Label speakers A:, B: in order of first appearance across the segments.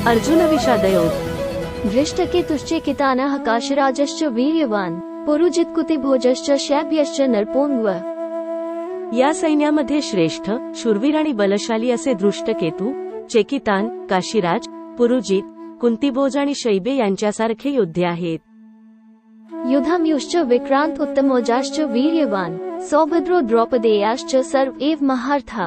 A: अर्जुन विषादयोग। धृष्टकेतुश्च कितानः काशीराजश्च वीर्यवान पुरुजित कुतिभोजश्च शैब्यश्च नरपोंगव।
B: या सैन्यामध्ये श्रेष्ठ, शूरवीर आणि बलशाली असे धृष्टकेतू, चेकितान, काशीराज, पुरुजित, कुंतीभोज आणि शैब्य यांच्यासारखे योद्धे आहेत।
A: युधाम्युश्च विक्रांत उत्तमोजाश्च वीर्यवान सौभद्रो द्रौपदेयाश्च सर्व एव महार्था।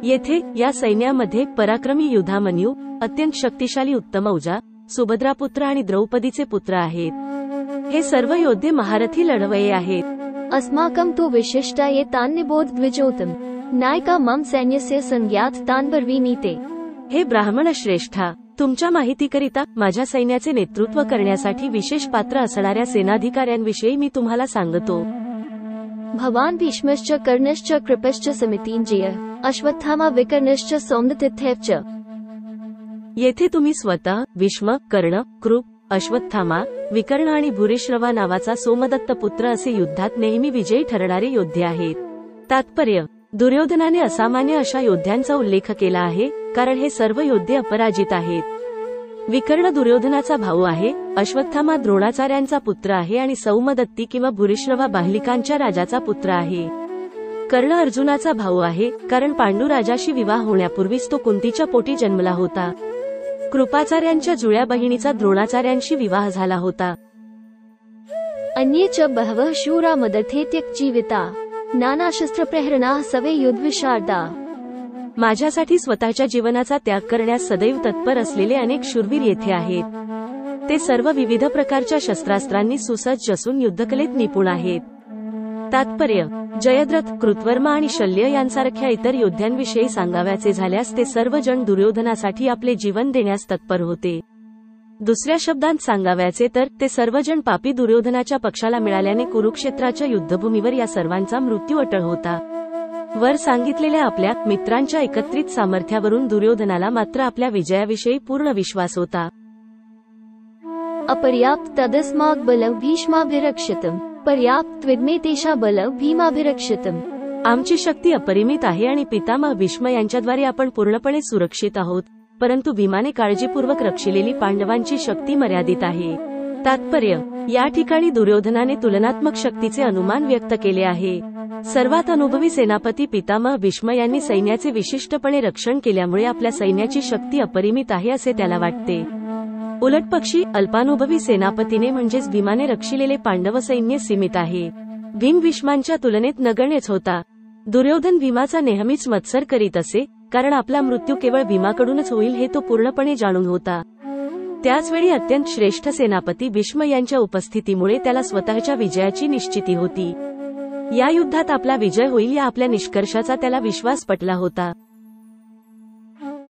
B: येथे या सैन्यामध्ये पराक्रमी युधामन्यू, अत्यंत शक्तिशाली उत्तमौजा, सुभद्रापुत्र आणि द्रौपदीचे पुत्र आहेत। हे सर्व योद्धे महारथी लढवये आहेत।
A: अस्माकं तु विशिष्टा ये तान्निबोध द्विजोतम नायका मम सैन्यस्य संज्ञात तान्बर्वीनीते।
B: हे ब्राह्मण श्रेष्ठा, तुमच्या माहितीकरिता माझ्या सैन्याचे नेतृत्व करण्यासाठी विशेष पात्र असणाऱ्या सेनाधिकाऱ्यांविषयी मी तुम्हाला सांगतो।
A: भवान भीष्मश्च कर्णश्च कृपश्च समितिंजय अश्वत्थामा विकर्णश्च सौम्यतीर्थश्च।
B: येथे तुम्ही स्वतः भीष्म, कर्ण, कृप, अश्वत्थामा, विकर्ण आणि भूरिश्रवा नावाचा सोमदत्त पुत्र असे युद्धात नेहमी विजयी ठरणारे योद्धे आहेत। तात्पर्य: दुर्योधनाने असामान्य अशा योद्ध्यांचा उल्लेख केला आहे, कारण हे सर्व योद्धे अपराजित आहेत। विकर्ण दुर्योधनाचा भाऊ आहे, अश्वत्थामा द्रोणाचार्यांचा पुत्र आहे आणि सौमदत्ती किंवा भूरिश्रवा बाह्लिकांच्या राजाचा पुत्र आहे। कर्ण अर्जुनाचा भाऊ आहे, कारण पांडू राजाशी विवाह होण्यापूर्वीच तो कुंतीच्या पोटी जन्मला होता। कृपाचार्यांच्या जुळ्या बहिणीचा द्रोणाचार्यांशी विवाह झाला होता।
A: अन्ये च बहवः शूरा मदर्थे त्यक्तजीविता नानाशस्त्रप्रहरणाः सवे युद्धविशारदा।
B: माझ्यासाठी स्वतःच्या जीवनाचा त्याग करण्यास सदैव तत्पर असलेले अनेक शूरवीर येथे आहेत। ते सर्व विविध प्रकारच्या शस्त्रास्त्रांनी सुसज्ज असून युद्धकलेत निपुण आहेत। तात्पर्य: जयद्रथ, कृतवर्मा आणि शल्य यांसारख्या इतर योद्ध्यांविषयी सांगावयाचे झाल्यास ते सर्व जण दुर्योधनासाठी आपले जीवन देण्यास तत्पर होते। दुसऱ्या शब्दांत सांगावयाचे तर ते सर्वजण पापी दुर्योधनाच्या पक्षाला मिळाल्याने कुरुक्षेत्राच्या युद्धभूमीवर या सर्वांचा मृत्यू अटळ होता। वर सांगितलेल्या आपल्या मित्रांच्या एकत्रित सामर्थ्यावरून दुर्योधनाला मात्र आपल्या विजयाविषयी पूर्ण विश्वास होता।
A: अपर्याप्त तदस्मात् बलं भीष्माभिरक्षितम् पर्याप्त विद्मे तेषा बलं भीमाभिरक्षितम्।
B: आमची शक्ती अपरिमित आहे आणि पितामह भीष्म यांच्याद्वारे आपण पूर्णपणे सुरक्षित आहोत, परंतु भीमाने काळजीपूर्वक रक्षिलेली पांडवांची शक्ती मर्यादित आहे। तात्पर्य: या ठिकाणी दुर्योधनाने तुलनात्मक शक्तीचे अनुमान व्यक्त केले आहे। सर्वात अनुभवी सेनापती पितामह भीष्म यांनी सैन्याचे विशिष्टपणे रक्षण केल्यामुळे आपल्या सैन्याची शक्ती अपरिमित आहे असे त्याला वाटते। उलटपक्षी अल्पानुभवी सेनापतीने म्हणजेच भीमाने रक्षिलेले पांडव सैन्य सीमित आहे। भीम भीष्मांच्या तुलनेत नगण्यच होता। दुर्योधन भीमाचा नेहमीच मत्सर करीत असे, कारण आपला मृत्यू केवळ भीमाकडूनच होईल हे तो पूर्णपणे जाणून होता। त्याचवेळी अत्यंत श्रेष्ठ सेनापती भीष्म यांच्या उपस्थितीमुळे त्याला स्वतःच्या विजयाची निश्चिती होती। या युद्धात आपला विजय होईल या आपल्या निष्कर्षाचा त्याला विश्वास पटला होता।